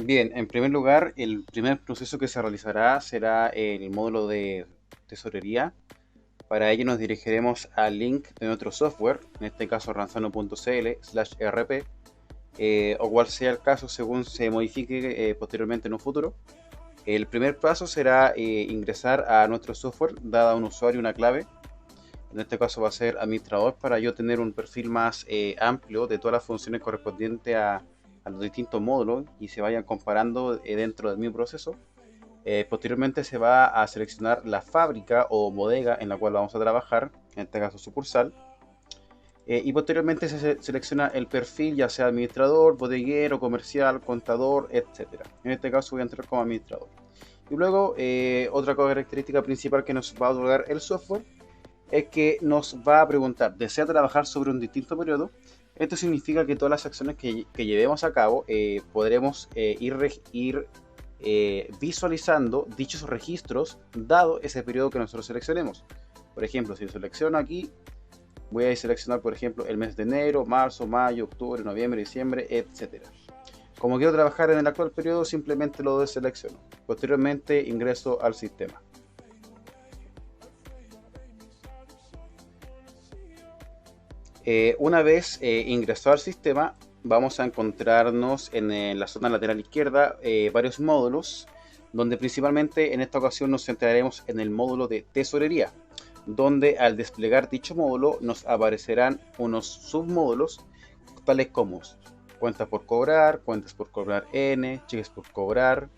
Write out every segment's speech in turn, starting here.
Bien, en primer lugar, el primer proceso que se realizará será el módulo de tesorería. Para ello nos dirigiremos al link de nuestro software, en este caso ranzano.cl/rp, o cual sea el caso según se modifique posteriormente en un futuro. El primer paso será ingresar a nuestro software, dada un usuario y una clave. En este caso va a ser administrador para yo tener un perfil más amplio de todas las funciones correspondientes a los distintos módulos y se vayan comparando dentro del mismo proceso. Posteriormente se va a seleccionar la fábrica o bodega en la cual vamos a trabajar, en este caso sucursal. Y posteriormente se selecciona el perfil, ya sea administrador, bodeguero, comercial, contador, etcétera. En este caso voy a entrar como administrador. Y luego, otra característica principal que nos va a otorgar el software es que nos va a preguntar, ¿desea trabajar sobre un distinto periodo? Esto significa que todas las acciones que llevemos a cabo podremos ir visualizando dichos registros dado ese periodo que nosotros seleccionemos. Por ejemplo, si yo selecciono aquí, voy a seleccionar, por ejemplo, el mes de enero, marzo, mayo, octubre, noviembre, diciembre, etcétera. Como quiero trabajar en el actual periodo, simplemente lo deselecciono. Posteriormente ingreso al sistema. Una vez ingresado al sistema, vamos a encontrarnos en la zona lateral izquierda varios módulos, donde principalmente en esta ocasión nos centraremos en el módulo de tesorería, donde al desplegar dicho módulo nos aparecerán unos submódulos tales como cuentas por cobrar N, cheques por cobrar,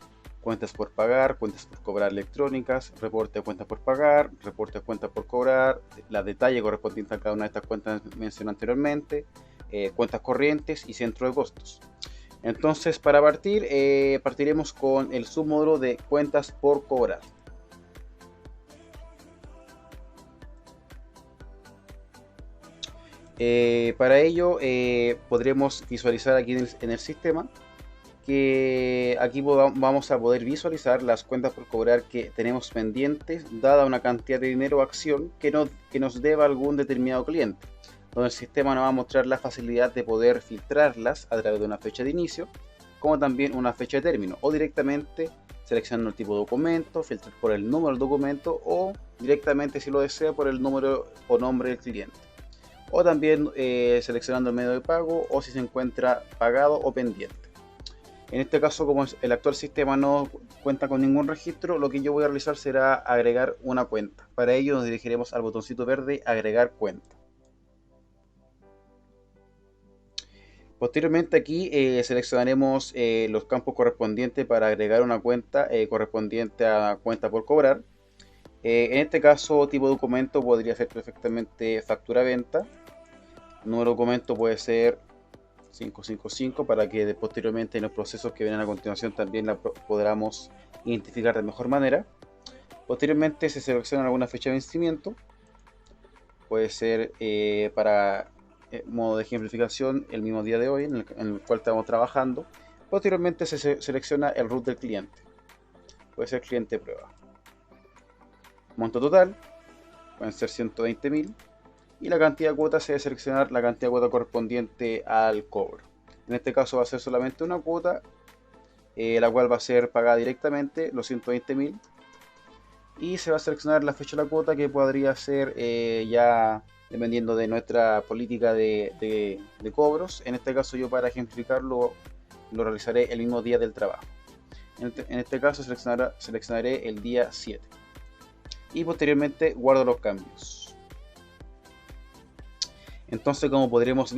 cuentas por cobrar electrónicas, reporte de cuentas por pagar, reporte de cuentas por cobrar, la detalle correspondiente a cada una de estas cuentas mencioné anteriormente, cuentas corrientes y centro de costos. Entonces, para partir, partiremos con el submódulo de cuentas por cobrar. Para ello, podremos visualizar aquí en el sistema que aquí vamos a poder visualizar las cuentas por cobrar que tenemos pendientes, dada una cantidad de dinero o acción que nos deba algún determinado cliente, donde el sistema nos va a mostrar la facilidad de poder filtrarlas a través de una fecha de inicio, como también una fecha de término, o directamente seleccionando el tipo de documento, filtrar por el número del documento, o directamente, si lo desea, por el número o nombre del cliente, o también seleccionando el medio de pago o si se encuentra pagado o pendiente. En este caso, como el actual sistema no cuenta con ningún registro, lo que yo voy a realizar será agregar una cuenta. Para ello nos dirigiremos al botoncito verde agregar cuenta. Posteriormente aquí seleccionaremos los campos correspondientes para agregar una cuenta correspondiente a cuenta por cobrar. En este caso, tipo de documento podría ser perfectamente factura venta. Número de documento puede ser 555 para que posteriormente en los procesos que vienen a continuación también la podamos identificar de mejor manera. Posteriormente se selecciona alguna fecha de vencimiento, puede ser para modo de ejemplificación el mismo día de hoy en el cual estamos trabajando. Posteriormente se selecciona el root del cliente, puede ser cliente prueba. Monto total, pueden ser 120.000. Y la cantidad de cuotas se debe seleccionar la cantidad de cuota correspondiente al cobro. En este caso va a ser solamente una cuota, la cual va a ser pagada directamente, los 120.000. Y se va a seleccionar la fecha de la cuota, que podría ser ya dependiendo de nuestra política de cobros. En este caso yo, para ejemplificarlo, lo realizaré el mismo día del trabajo. En este caso seleccionaré el día 7. Y posteriormente guardo los cambios. Entonces, como podremos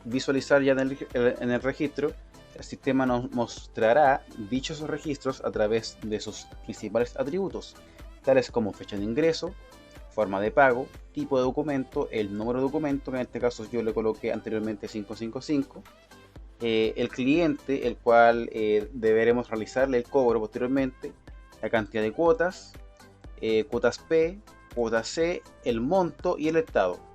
visualizar ya en el registro, el sistema nos mostrará dichos registros a través de sus principales atributos, tales como fecha de ingreso, forma de pago, tipo de documento, el número de documento, que en este caso yo le coloqué anteriormente 555, el cliente, el cual deberemos realizarle el cobro posteriormente, la cantidad de cuotas, cuotas P, cuotas C, el monto y el estado.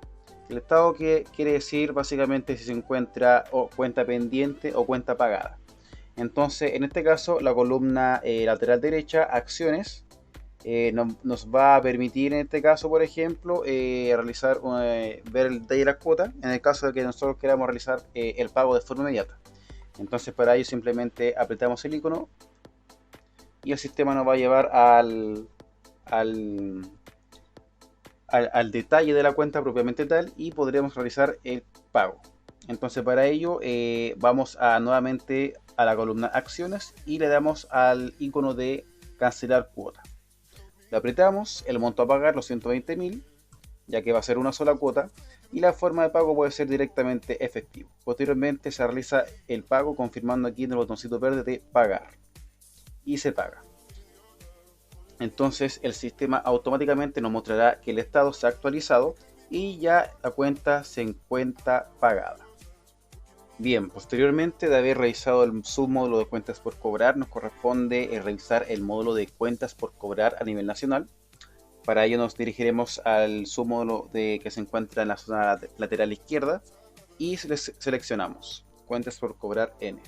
El estado que quiere decir básicamente si se encuentra o cuenta pendiente o cuenta pagada. Entonces, en este caso, la columna lateral derecha, acciones, nos va a permitir en este caso, por ejemplo, realizar ver el detalle de la cuota, en el caso de que nosotros queramos realizar el pago de forma inmediata. Entonces para ello simplemente apretamos el icono y el sistema nos va a llevar al, al detalle de la cuenta propiamente tal y podremos realizar el pago. Entonces para ello vamos nuevamente a la columna acciones y le damos al icono de cancelar cuota. Le apretamos el monto a pagar, los 120.000, ya que va a ser una sola cuota, y la forma de pago puede ser directamente efectivo. Posteriormente se realiza el pago confirmando aquí en el botoncito verde de pagar y se paga. Entonces el sistema automáticamente nos mostrará que el estado se ha actualizado y ya la cuenta se encuentra pagada. Bien, posteriormente de haber revisado el submódulo de cuentas por cobrar, nos corresponde revisar el módulo de cuentas por cobrar a nivel nacional. Para ello nos dirigiremos al submódulo que se encuentra en la zona lateral izquierda y seleccionamos cuentas por cobrar N.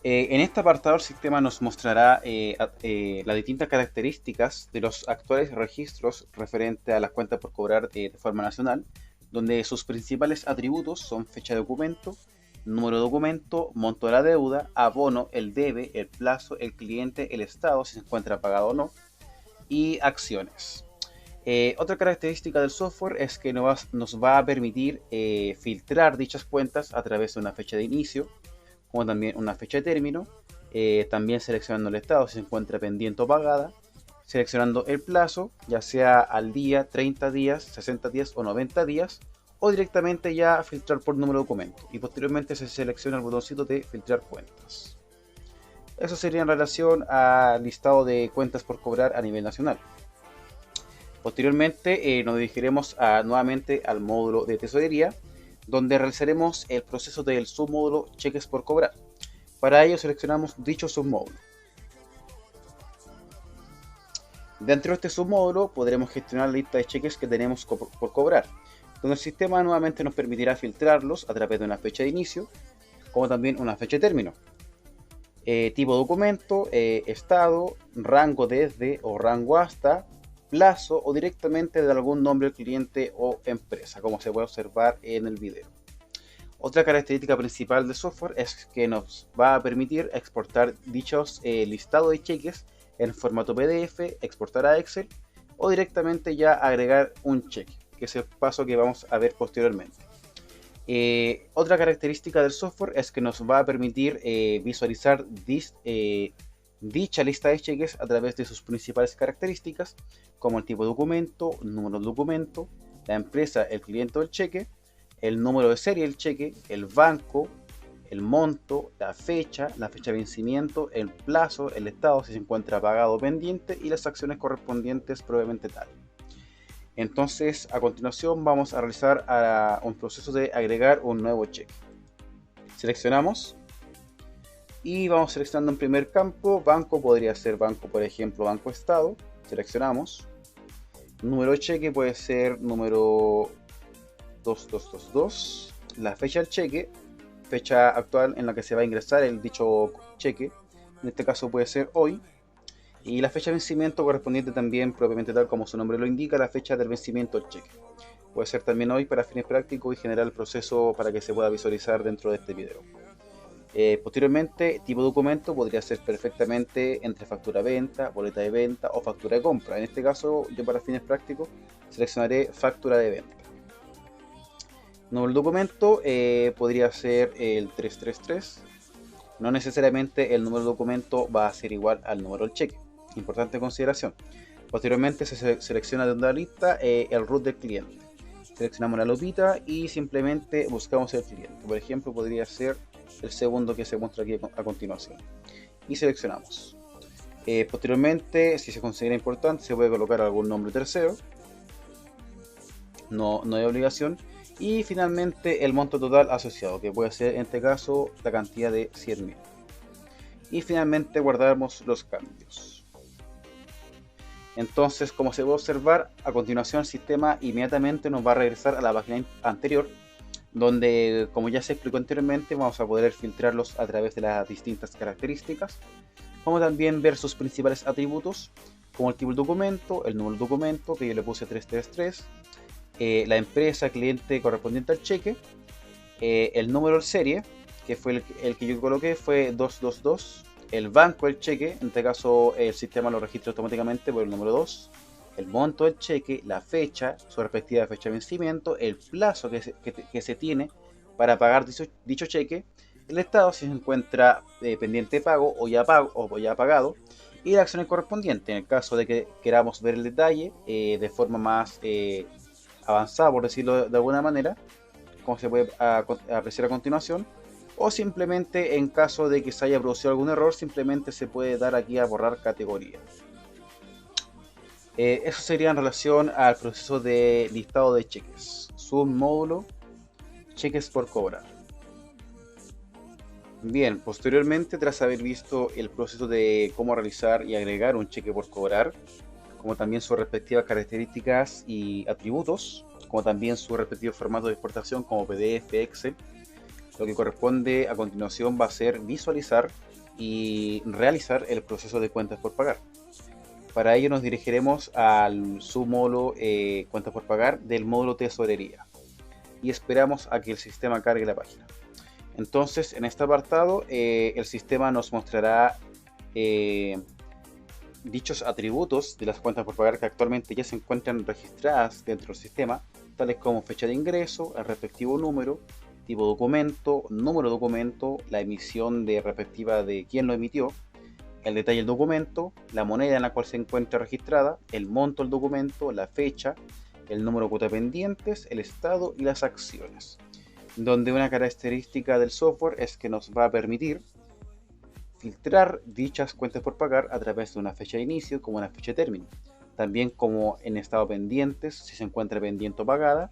En este apartado el sistema nos mostrará las distintas características de los actuales registros referente a las cuentas por cobrar de forma nacional, donde sus principales atributos son fecha de documento, número de documento, monto de la deuda, abono, el debe, el plazo, el cliente, el estado, si se encuentra pagado o no, y acciones. Otra característica del software es que nos va a permitir filtrar dichas cuentas a través de una fecha de inicio, como también una fecha de término, también seleccionando el estado si se encuentra pendiente o pagada, seleccionando el plazo, ya sea al día, 30 días, 60 días o 90 días, o directamente ya filtrar por número de documento, y posteriormente se selecciona el botoncito de filtrar cuentas. Eso sería en relación al listado de cuentas por cobrar a nivel nacional. Posteriormente nos dirigiremos nuevamente al módulo de tesorería, donde realizaremos el proceso del submódulo cheques por cobrar. Para ello seleccionamos dicho submódulo. Dentro de este submódulo podremos gestionar la lista de cheques que tenemos por cobrar, donde el sistema nuevamente nos permitirá filtrarlos a través de una fecha de inicio, como también una fecha de término. Tipo documento, estado, rango desde o rango hasta, plazo o directamente de algún nombre del cliente o empresa, como se puede observar en el video. Otra característica principal del software es que nos va a permitir exportar dichos listados de cheques en formato PDF, exportar a Excel o directamente ya agregar un cheque, que es el paso que vamos a ver posteriormente. Otra característica del software es que nos va a permitir visualizar dicha lista de cheques a través de sus principales características, como el tipo de documento, número de documento, la empresa, el cliente del cheque, el número de serie del cheque, el banco, el monto, la fecha de vencimiento, el plazo, el estado si se encuentra pagado o pendiente y las acciones correspondientes propiamente tal. Entonces, a continuación vamos a realizar un proceso de agregar un nuevo cheque. Seleccionamos y vamos seleccionando en primer campo, banco, podría ser banco, por ejemplo, Banco Estado. Seleccionamos. Número de cheque puede ser número 2222. La fecha del cheque, fecha actual en la que se va a ingresar el dicho cheque. En este caso puede ser hoy. Y la fecha de vencimiento correspondiente también, propiamente tal como su nombre lo indica, la fecha del vencimiento del cheque. Puede ser también hoy para fines prácticos y generar el proceso para que se pueda visualizar dentro de este video. Posteriormente, tipo de documento podría ser perfectamente entre factura de venta, boleta de venta o factura de compra. En este caso, yo para fines prácticos seleccionaré factura de venta. Número del documento podría ser el 333. No necesariamente el número del documento va a ser igual al número del cheque. Importante consideración. Posteriormente se selecciona de la lista el root del cliente. Seleccionamos la lupita y simplemente buscamos el cliente. Por ejemplo, podría ser el segundo que se muestra aquí a continuación. Y seleccionamos. Posteriormente, si se considera importante, se puede colocar algún nombre tercero. No hay obligación. Y finalmente el monto total asociado, que puede ser en este caso la cantidad de 100.000. Y finalmente guardamos los cambios. Entonces, como se puede observar, a continuación el sistema inmediatamente nos va a regresar a la página anterior, donde, como ya se explicó anteriormente, vamos a poder filtrarlos a través de las distintas características, como también ver sus principales atributos, como el tipo de documento, el número de documento, que yo le puse 333, la empresa, cliente correspondiente al cheque, el número de serie, que fue el que yo coloqué, fue 222. El banco del cheque, en este caso el sistema lo registra automáticamente por el número 2. El monto del cheque, la fecha, su respectiva fecha de vencimiento, el plazo que se tiene para pagar dicho cheque, el estado si se encuentra pendiente de pago o ya pagado, y las acciones correspondientes. En el caso de que queramos ver el detalle de forma más avanzada, por decirlo de alguna manera, como se puede apreciar a continuación, o simplemente en caso de que se haya producido algún error, simplemente se puede dar aquí a borrar categoría. Eso sería en relación al proceso de listado de cheques. Submódulo, cheques por cobrar. Bien, posteriormente, tras haber visto el proceso de cómo realizar y agregar un cheque por cobrar, como también sus respectivas características y atributos, como también su respectivo formato de exportación como PDF, Excel, lo que corresponde a continuación va a ser visualizar y realizar el proceso de cuentas por pagar. Para ello nos dirigiremos al submódulo cuentas por pagar del módulo tesorería y esperamos a que el sistema cargue la página. Entonces, en este apartado el sistema nos mostrará dichos atributos de las cuentas por pagar que actualmente ya se encuentran registradas dentro del sistema, tales como fecha de ingreso, el respectivo número, tipo documento, número de documento, la emisión respectiva de quién lo emitió, el detalle del documento, la moneda en la cual se encuentra registrada, el monto del documento, la fecha, el número de cuotas pendientes, el estado y las acciones. Donde una característica del software es que nos va a permitir filtrar dichas cuentas por pagar a través de una fecha de inicio como una fecha de término. También como en estado pendientes, si se encuentra pendiente o pagada.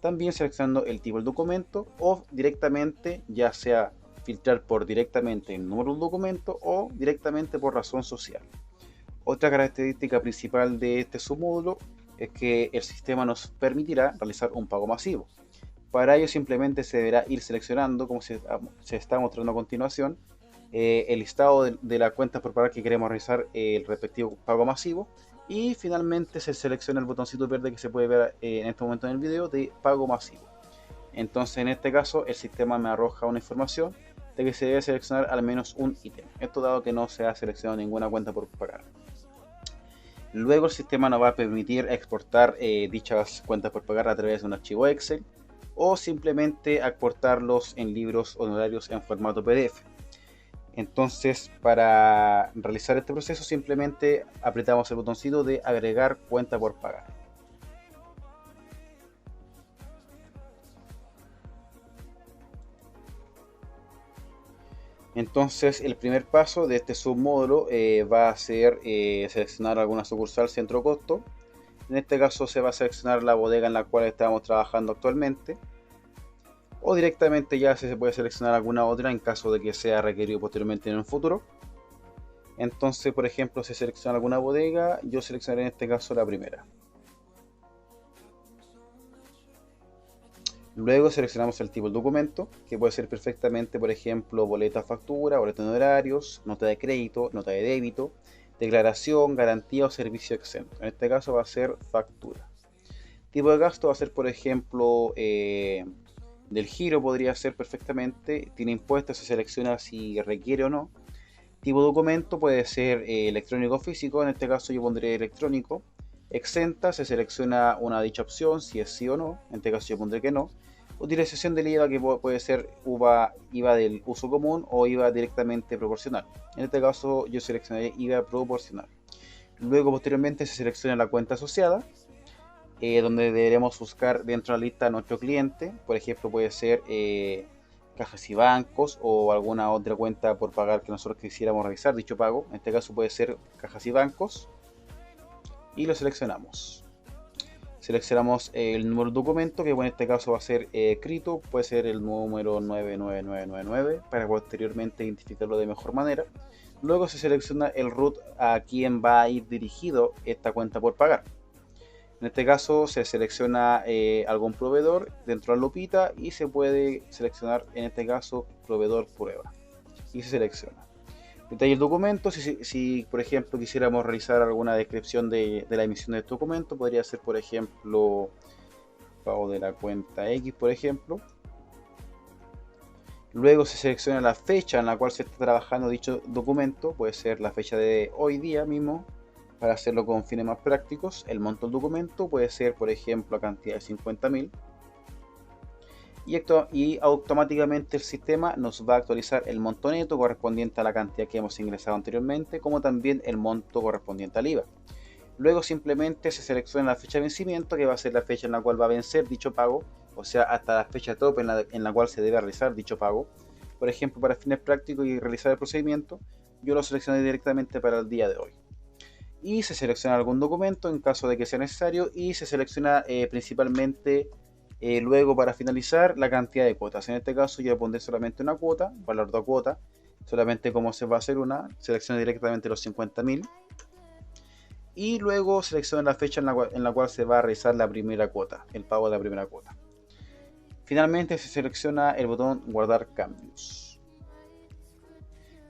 También seleccionando el tipo del documento o directamente, ya sea filtrar por directamente el número del documento o directamente por razón social. Otra característica principal de este submódulo es que el sistema nos permitirá realizar un pago masivo. Para ello simplemente se deberá ir seleccionando, como se está mostrando a continuación, el listado de la cuenta por pagar que queremos realizar el respectivo pago masivo, y finalmente se selecciona el botoncito verde que se puede ver en este momento en el video de pago masivo. Entonces en este caso el sistema me arroja una información de que se debe seleccionar al menos un ítem, esto dado que no se ha seleccionado ninguna cuenta por pagar. Luego el sistema nos va a permitir exportar dichas cuentas por pagar a través de un archivo Excel o simplemente exportarlos en libros honorarios en formato PDF. Entonces, para realizar este proceso simplemente apretamos el botoncito de agregar cuenta por pagar. Entonces, el primer paso de este submódulo va a ser seleccionar alguna sucursal centro costo. En este caso se va a seleccionar la bodega en la cual estamos trabajando actualmente, o directamente ya se puede seleccionar alguna otra en caso de que sea requerido posteriormente en un futuro. Entonces, por ejemplo, si selecciona alguna bodega, yo seleccionaré en este caso la primera. Luego seleccionamos el tipo del documento, que puede ser perfectamente, por ejemplo, boleta factura, boleto de honorarios, nota de crédito, nota de débito, declaración, garantía o servicio exento. En este caso va a ser factura. Tipo de gasto va a ser, por ejemplo, del giro podría ser perfectamente, tiene impuestos, se selecciona si requiere o no. Tipo de documento puede ser electrónico o físico, en este caso yo pondré electrónico. Exenta, se selecciona una dicha opción, si es sí o no, en este caso yo pondré que no. Utilización del IVA, que puede ser IVA del uso común o IVA directamente proporcional. En este caso yo seleccionaré IVA proporcional. Luego posteriormente se selecciona la cuenta asociada, donde deberemos buscar dentro de la lista a nuestro cliente. Por ejemplo, puede ser cajas y bancos o alguna otra cuenta por pagar que nosotros quisiéramos realizar dicho pago. En este caso puede ser cajas y bancos, y lo seleccionamos. Seleccionamos el número de documento, que en este caso va a ser escrito, puede ser el número 99999 para posteriormente identificarlo de mejor manera. Luego se selecciona el root a quien va a ir dirigido esta cuenta por pagar. En este caso se selecciona algún proveedor dentro de la lupita y se puede seleccionar en este caso proveedor prueba y se selecciona. Detalle del documento, si por ejemplo quisiéramos realizar alguna descripción de la emisión de este documento, podría ser por ejemplo pago de la cuenta X, por ejemplo. Luego se selecciona la fecha en la cual se está trabajando dicho documento, puede ser la fecha de hoy día mismo, para hacerlo con fines más prácticos. El monto del documento puede ser, por ejemplo, la cantidad de 50.000. Y automáticamente el sistema nos va a actualizar el monto neto correspondiente a la cantidad que hemos ingresado anteriormente, como también el monto correspondiente al IVA. Luego simplemente se selecciona la fecha de vencimiento, que va a ser la fecha en la cual va a vencer dicho pago, o sea, hasta la fecha top en la cual se debe realizar dicho pago. Por ejemplo, para fines prácticos y realizar el procedimiento, yo lo seleccioné directamente para el día de hoy. Y se selecciona algún documento en caso de que sea necesario, y se selecciona principalmente luego, para finalizar, la cantidad de cuotas. En este caso yo pondré solamente una cuota, valor de cuota, solamente como se va a hacer una, selecciono directamente los 50.000 y luego selecciono la fecha en la cual se va a realizar la primera cuota, el pago de la primera cuota. Finalmente se selecciona el botón guardar cambios.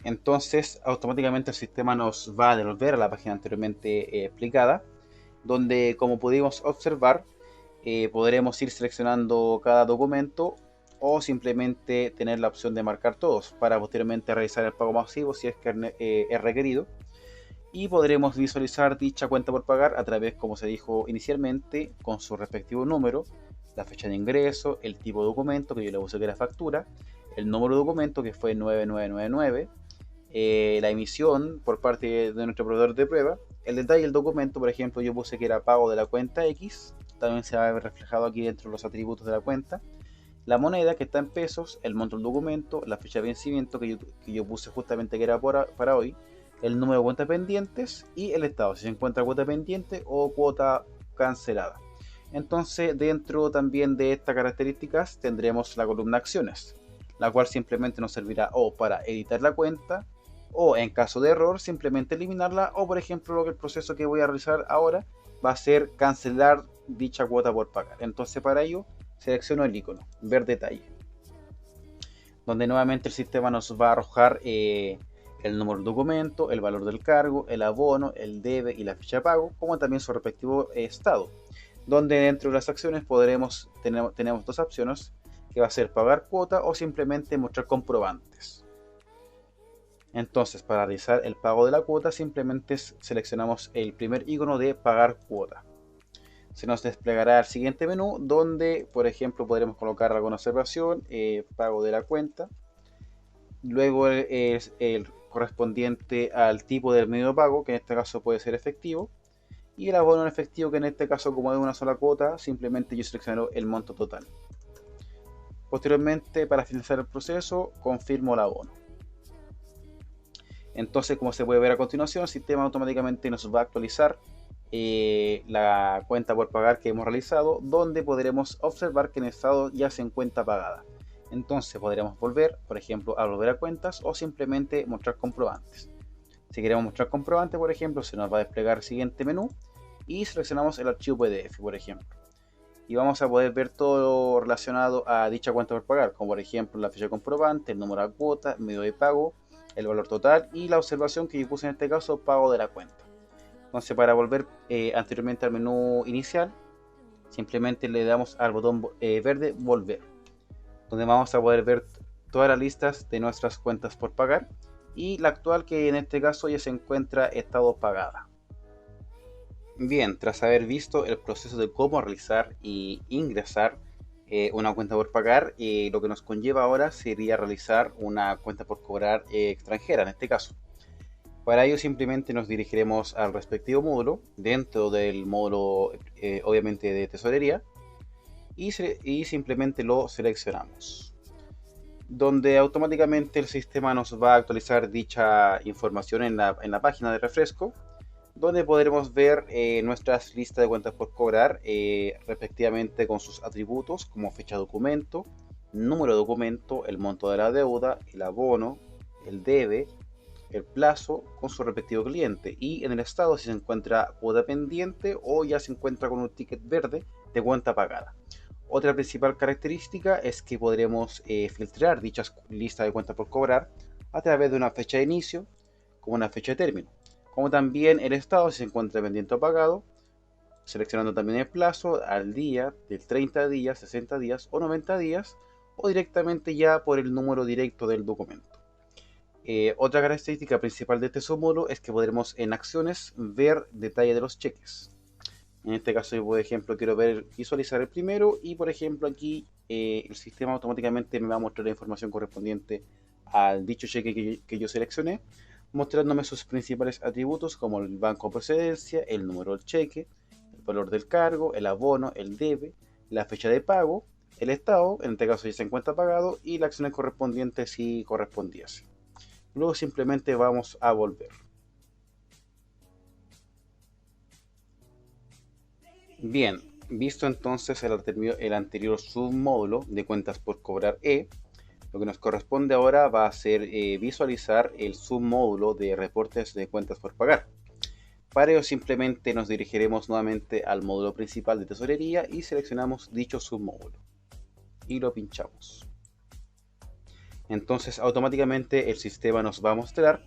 Entonces automáticamente el sistema nos va a devolver a la página anteriormente explicada, donde, como pudimos observar, podremos ir seleccionando cada documento o simplemente tener la opción de marcar todos para posteriormente realizar el pago masivo si es que es requerido. Y podremos visualizar dicha cuenta por pagar a través, como se dijo inicialmente, con su respectivo número, la fecha de ingreso, el tipo de documento, que yo le puse que era factura, el número de documento, que fue 9999, la emisión por parte de nuestro proveedor de prueba, el detalle del documento, por ejemplo, yo puse que era pago de la cuenta X, también se va a ver reflejado aquí dentro de los atributos de la cuenta, la moneda que está en pesos, el monto del documento, la fecha de vencimiento que yo puse justamente que era para hoy, el número de cuentas pendientes y el estado, si se encuentra cuota pendiente o cuota cancelada. Entonces, dentro también de estas características tendremos la columna acciones, la cual simplemente nos servirá o para editar la cuenta, o en caso de error simplemente eliminarla, o por ejemplo el proceso que voy a realizar ahora va a ser cancelar dicha cuota por pagar. Entonces, para ello selecciono el icono ver detalle, donde nuevamente el sistema nos va a arrojar el número del documento, el valor del cargo, el abono, el debe y la fecha de pago, como también su respectivo estado, donde dentro de las acciones tenemos dos opciones, que va a ser pagar cuota o simplemente mostrar comprobantes. Entonces, para realizar el pago de la cuota simplemente seleccionamos el primer icono de pagar cuota. Se nos desplegará el siguiente menú, donde por ejemplo podremos colocar alguna observación, pago de la cuenta. Luego es el correspondiente al tipo del medio de pago, que en este caso puede ser efectivo, y el abono en efectivo, que en este caso, como es una sola cuota, simplemente yo selecciono el monto total. Posteriormente, para finalizar el proceso, confirmo el abono. Entonces, como se puede ver a continuación, el sistema automáticamente nos va a actualizar la cuenta por pagar que hemos realizado, donde podremos observar que en estado ya se encuentra pagada. Entonces podremos volver, por ejemplo, a volver a cuentas o simplemente mostrar comprobantes. Si queremos mostrar comprobantes, por ejemplo, se nos va a desplegar el siguiente menú y seleccionamos el archivo PDF, por ejemplo. Y vamos a poder ver todo lo relacionado a dicha cuenta por pagar, como por ejemplo la fecha de comprobante, el número de cuota, el medio de pago, el valor total y la observación que yo puse en este caso, pago de la cuenta. Entonces, para volver anteriormente al menú inicial, simplemente le damos al botón verde volver, donde vamos a poder ver todas las listas de nuestras cuentas por pagar y la actual, que en este caso ya se encuentra estado pagada. Bien, tras haber visto el proceso de cómo realizar y ingresar una cuenta por pagar, lo que nos conlleva ahora sería realizar una cuenta por cobrar extranjera en este caso. Para ello simplemente nos dirigiremos al respectivo módulo, dentro del módulo obviamente de tesorería, y simplemente lo seleccionamos, donde automáticamente el sistema nos va a actualizar dicha información en la página de refresco, donde podremos ver nuestras listas de cuentas por cobrar, respectivamente con sus atributos como fecha de documento, número de documento, el monto de la deuda, el abono, el debe, el plazo con su respectivo cliente, y en el estado si se encuentra cuota pendiente o ya se encuentra con un ticket verde de cuenta pagada. Otra principal característica es que podremos filtrar dichas listas de cuentas por cobrar a través de una fecha de inicio como una fecha de término, como también el estado si se encuentra pendiente o pagado, seleccionando también el plazo al día, del 30 días, 60 días o 90 días, o directamente ya por el número directo del documento. Otra característica principal de este submódulo es que podremos en acciones ver detalle de los cheques. En este caso yo, por ejemplo, quiero visualizar el primero y, por ejemplo, aquí el sistema automáticamente me va a mostrar la información correspondiente al dicho cheque que yo seleccioné, mostrándome sus principales atributos como el banco de procedencia, el número del cheque, el valor del cargo, el abono, el debe, la fecha de pago, el estado, en este caso ya se encuentra pagado, y la acción correspondiente si correspondiese. Luego simplemente vamos a volver. Bien, visto entonces el anterior submódulo de cuentas por cobrar lo que nos corresponde ahora va a ser visualizar el submódulo de reportes de cuentas por pagar. Para ello simplemente nos dirigiremos nuevamente al módulo principal de tesorería y seleccionamos dicho submódulo y lo pinchamos. Entonces automáticamente el sistema nos va a mostrar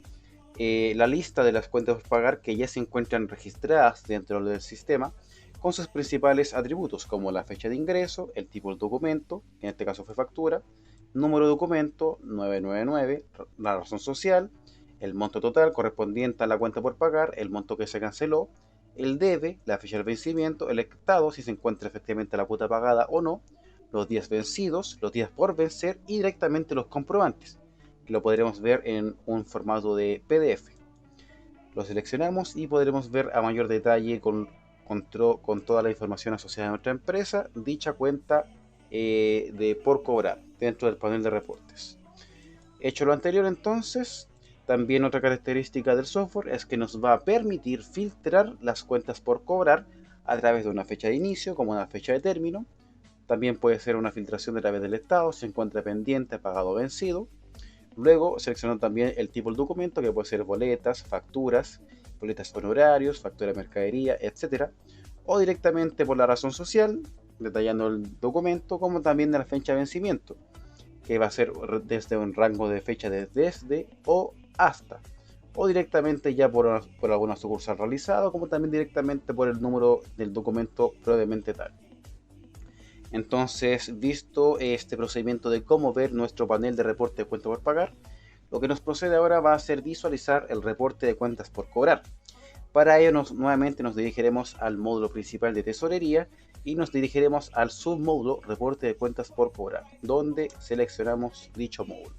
la lista de las cuentas por pagar que ya se encuentran registradas dentro del sistema con sus principales atributos como la fecha de ingreso, el tipo del documento, que en este caso fue factura, número de documento 999, la razón social, el monto total correspondiente a la cuenta por pagar, el monto que se canceló, el debe, la fecha del vencimiento, el estado, si se encuentra efectivamente la cuota pagada o no, los días vencidos, los días por vencer y directamente los comprobantes, que lo podremos ver en un formato de PDF. Lo seleccionamos y podremos ver a mayor detalle con toda la información asociada a nuestra empresa dicha cuenta de por cobrar dentro del panel de reportes. Hecho lo anterior entonces, también otra característica del software es que nos va a permitir filtrar las cuentas por cobrar a través de una fecha de inicio como una fecha de término. También puede ser una filtración a través del estado, si se encuentra pendiente, pagado o vencido. Luego seleccionando también el tipo del documento, que puede ser boletas, facturas, boletas honorarios, factura de mercadería, etc. O directamente por la razón social, detallando el documento, como también de la fecha de vencimiento, que va a ser desde un rango de fecha de desde o hasta. O directamente ya por alguna sucursal realizada, como también directamente por el número del documento previamente tal. Entonces, visto este procedimiento de cómo ver nuestro panel de reporte de cuentas por pagar, lo que nos procede ahora va a ser visualizar el reporte de cuentas por cobrar. Para ello, nuevamente nos dirigiremos al módulo principal de tesorería y nos dirigiremos al submódulo reporte de cuentas por cobrar, donde seleccionamos dicho módulo.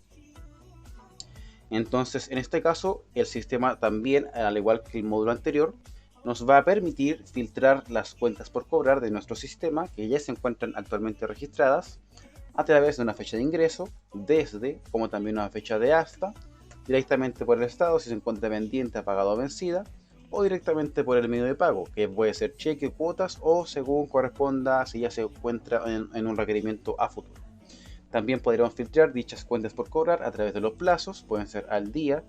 Entonces, en este caso, el sistema también, al igual que el módulo anterior, nos va a permitir filtrar las cuentas por cobrar de nuestro sistema que ya se encuentran actualmente registradas a través de una fecha de ingreso, desde, como también una fecha de hasta, directamente por el estado si se encuentra pendiente, pagado o vencida, o directamente por el medio de pago, que puede ser cheque, cuotas o según corresponda si ya se encuentra en un requerimiento a futuro. También podremos filtrar dichas cuentas por cobrar a través de los plazos, pueden ser al día,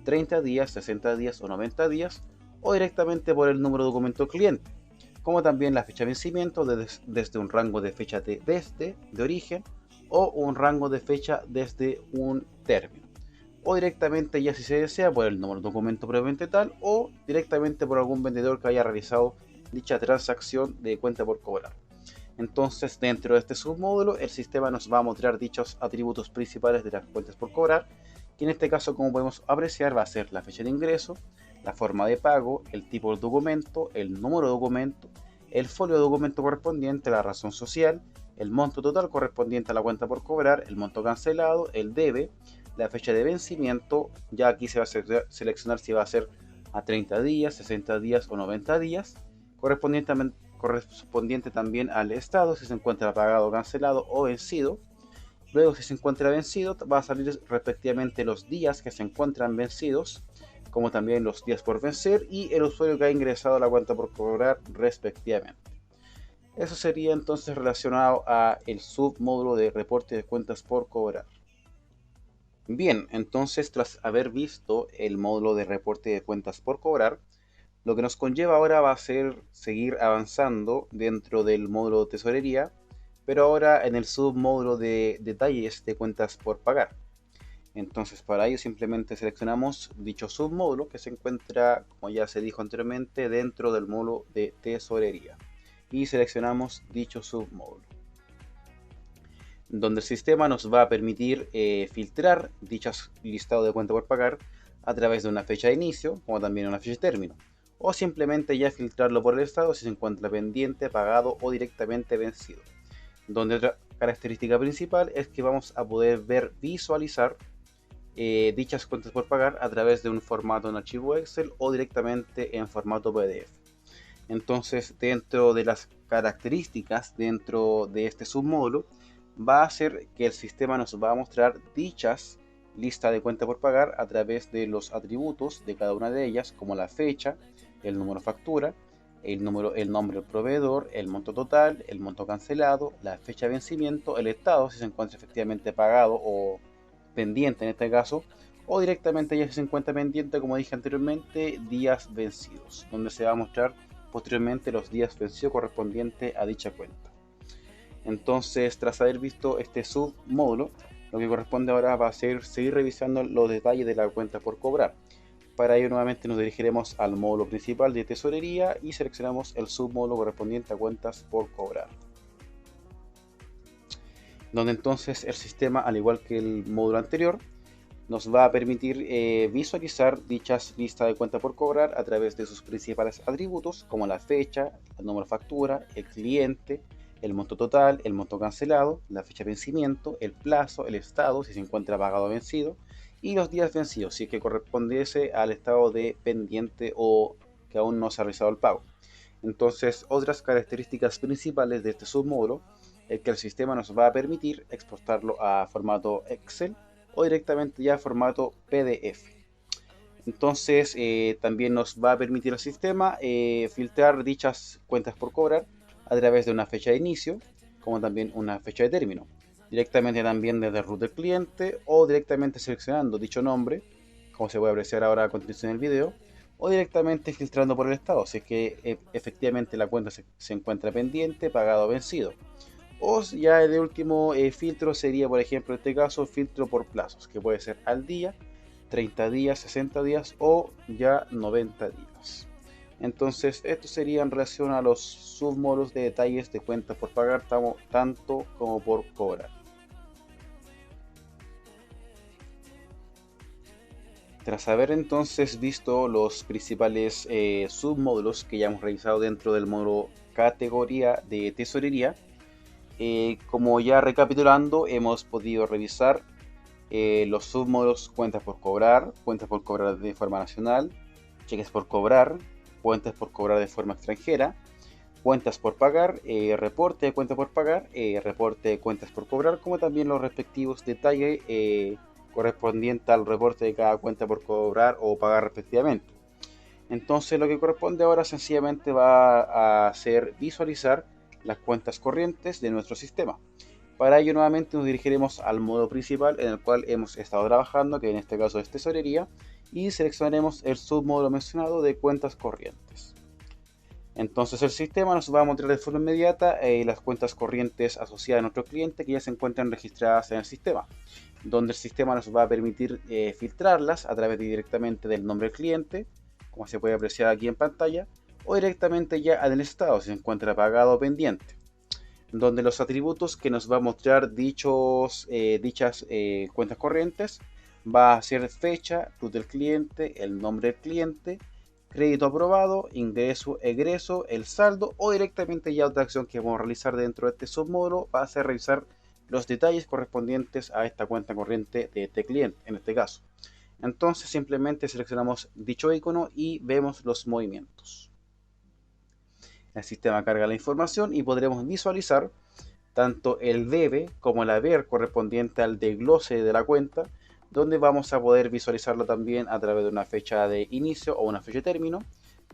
30 días, 60 días o 90 días, o directamente por el número de documento cliente, como también la fecha de vencimiento desde un rango de fecha de origen o un rango de fecha desde un término, o directamente ya si se desea por el número de documento previamente tal o directamente por algún vendedor que haya realizado dicha transacción de cuenta por cobrar. Entonces, dentro de este submódulo, el sistema nos va a mostrar dichos atributos principales de las cuentas por cobrar, que en este caso, como podemos apreciar, va a ser la fecha de ingreso, la forma de pago, el tipo de documento, el número de documento, el folio de documento correspondiente, la razón social, el monto total correspondiente a la cuenta por cobrar, el monto cancelado, el debe, la fecha de vencimiento, ya aquí se va a seleccionar si va a ser a 30 días, 60 días o 90 días, correspondiente también al estado, si se encuentra pagado, cancelado o vencido. Luego, si se encuentra vencido, va a salir respectivamente los días que se encuentran vencidos, como también los días por vencer y el usuario que ha ingresado a la cuenta por cobrar respectivamente. Eso sería entonces relacionado a el submódulo de reporte de cuentas por cobrar. Bien, entonces tras haber visto el módulo de reporte de cuentas por cobrar, lo que nos conlleva ahora va a ser seguir avanzando dentro del módulo de tesorería, pero ahora en el submódulo de detalles de cuentas por pagar. Entonces para ello simplemente seleccionamos dicho submódulo que se encuentra, como ya se dijo anteriormente, dentro del módulo de tesorería y seleccionamos dicho submódulo. donde el sistema nos va a permitir filtrar dichos listados de cuenta por pagar a través de una fecha de inicio, como también una fecha de término, o simplemente ya filtrarlo por el estado si se encuentra pendiente, pagado o directamente vencido. Donde otra característica principal es que vamos a poder visualizar dichas cuentas por pagar a través de un formato en archivo Excel o directamente en formato PDF. Entonces, dentro de las características dentro de este submódulo, va a ser que el sistema nos va a mostrar dichas listas de cuentas por pagar a través de los atributos de cada una de ellas, como la fecha, el número factura, el nombre del proveedor, el monto total, el monto cancelado, la fecha de vencimiento, el estado, si se encuentra efectivamente pagado o pendiente en este caso, o directamente ya se encuentra pendiente, como dije anteriormente, días vencidos, donde se va a mostrar posteriormente los días vencidos correspondientes a dicha cuenta. Entonces, tras haber visto este submódulo, lo que corresponde ahora va a ser seguir revisando los detalles de la cuenta por cobrar. Para ello nuevamente nos dirigiremos al módulo principal de tesorería y seleccionamos el submódulo correspondiente a cuentas por cobrar, donde entonces el sistema, al igual que el módulo anterior, nos va a permitir visualizar dichas listas de cuenta por cobrar a través de sus principales atributos, como la fecha, el número de factura, el cliente, el monto total, el monto cancelado, la fecha de vencimiento, el plazo, el estado, si se encuentra pagado o vencido, y los días vencidos, si es que correspondiese al estado de pendiente o que aún no se ha realizado el pago. Entonces, otras características principales de este submódulo es que el sistema nos va a permitir exportarlo a formato Excel o directamente ya a formato PDF. Entonces, también nos va a permitir el sistema filtrar dichas cuentas por cobrar a través de una fecha de inicio, como también una fecha de término. Directamente también desde el root del cliente o directamente seleccionando dicho nombre, como se puede apreciar ahora a continuación en el video, o directamente filtrando por el estado, si es que efectivamente la cuenta se encuentra pendiente, pagado o vencido. O ya de último filtro sería, por ejemplo, en este caso, filtro por plazos, que puede ser al día, 30 días, 60 días o ya 90 días. Entonces, esto sería en relación a los submódulos de detalles de cuentas por pagar, tanto como por cobrar. Tras haber entonces visto los principales submódulos que ya hemos revisado dentro del módulo categoría de tesorería, como ya recapitulando, hemos podido revisar los submódulos cuentas por cobrar de forma nacional, cheques por cobrar, cuentas por cobrar de forma extranjera, cuentas por pagar, reporte de cuentas por pagar, reporte de cuentas por cobrar, como también los respectivos detalles correspondientes al reporte de cada cuenta por cobrar o pagar respectivamente. Entonces lo que corresponde ahora sencillamente va a ser visualizar las cuentas corrientes de nuestro sistema. Para ello nuevamente nos dirigiremos al modo principal en el cual hemos estado trabajando, que en este caso es tesorería, y seleccionaremos el submódulo mencionado de cuentas corrientes. Entonces el sistema nos va a mostrar de forma inmediata las cuentas corrientes asociadas a nuestro cliente que ya se encuentran registradas en el sistema, donde el sistema nos va a permitir filtrarlas a través directamente del nombre del cliente, como se puede apreciar aquí en pantalla, o directamente ya en el estado si se encuentra pagado o pendiente, donde los atributos que nos va a mostrar dichas cuentas corrientes va a ser fecha, root del cliente, el nombre del cliente, crédito aprobado, ingreso, egreso, el saldo o directamente ya otra acción que vamos a realizar dentro de este submódulo va a ser revisar los detalles correspondientes a esta cuenta corriente de este cliente en este caso. Entonces simplemente seleccionamos dicho icono y vemos los movimientos. El sistema carga la información y podremos visualizar tanto el debe como el haber correspondiente al desglose de la cuenta, donde vamos a poder visualizarlo también a través de una fecha de inicio o una fecha de término,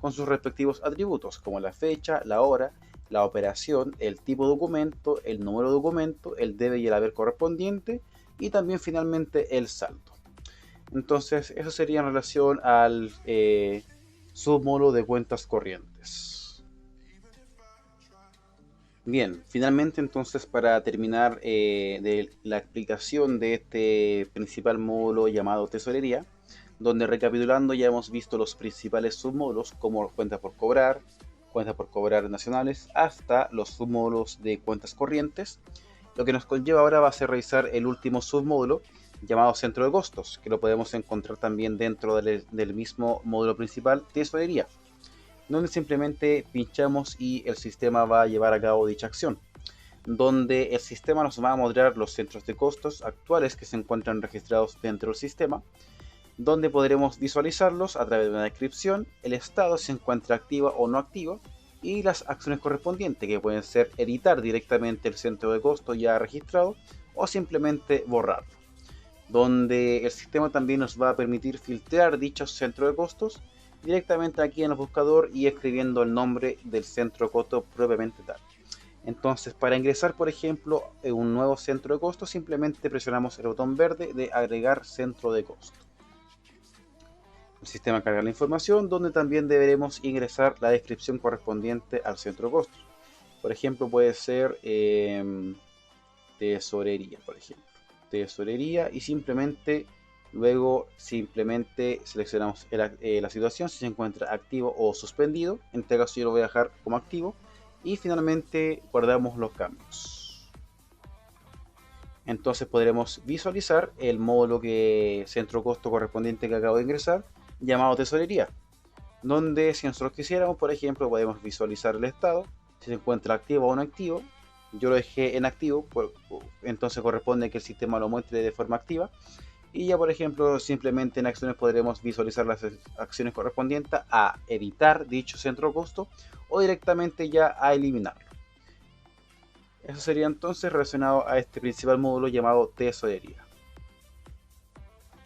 con sus respectivos atributos como la fecha, la hora, la operación, el tipo de documento, el número de documento, el debe y el haber correspondiente, y también finalmente el saldo. Entonces eso sería en relación al submódulo de cuentas corrientes. Bien, finalmente entonces para terminar de la explicación de este principal módulo llamado tesorería, donde recapitulando ya hemos visto los principales submódulos como cuentas por cobrar nacionales, hasta los submódulos de cuentas corrientes. Lo que nos conlleva ahora va a ser revisar el último submódulo llamado centro de costos, que lo podemos encontrar también dentro del mismo módulo principal, tesorería, donde simplemente pinchamos y el sistema va a llevar a cabo dicha acción, donde el sistema nos va a mostrar los centros de costos actuales que se encuentran registrados dentro del sistema, donde podremos visualizarlos a través de una descripción, el estado si se encuentra activa o no activa, y las acciones correspondientes, que pueden ser editar directamente el centro de costos ya registrado o simplemente borrarlo, donde el sistema también nos va a permitir filtrar dichos centros de costos directamente aquí en el buscador y escribiendo el nombre del centro de costo propiamente tal. Entonces, para ingresar, por ejemplo, en un nuevo centro de costo, simplemente presionamos el botón verde de agregar centro de costo. El sistema carga la información, donde también deberemos ingresar la descripción correspondiente al centro de costos. Por ejemplo, puede ser tesorería, por ejemplo. Tesorería, y luego seleccionamos la situación, si se encuentra activo o suspendido. En este caso yo lo voy a dejar como activo. Y finalmente guardamos los cambios. Entonces podremos visualizar el módulo centro costo correspondiente que acabo de ingresar, llamado tesorería, donde si nosotros quisiéramos, por ejemplo, podemos visualizar el estado, si se encuentra activo o no activo. Yo lo dejé en activo, entonces corresponde que el sistema lo muestre de forma activa. Y ya, por ejemplo, simplemente en acciones podremos visualizar las acciones correspondientes a editar dicho centro costo o directamente ya a eliminarlo. Eso sería entonces relacionado a este principal módulo llamado tesorería.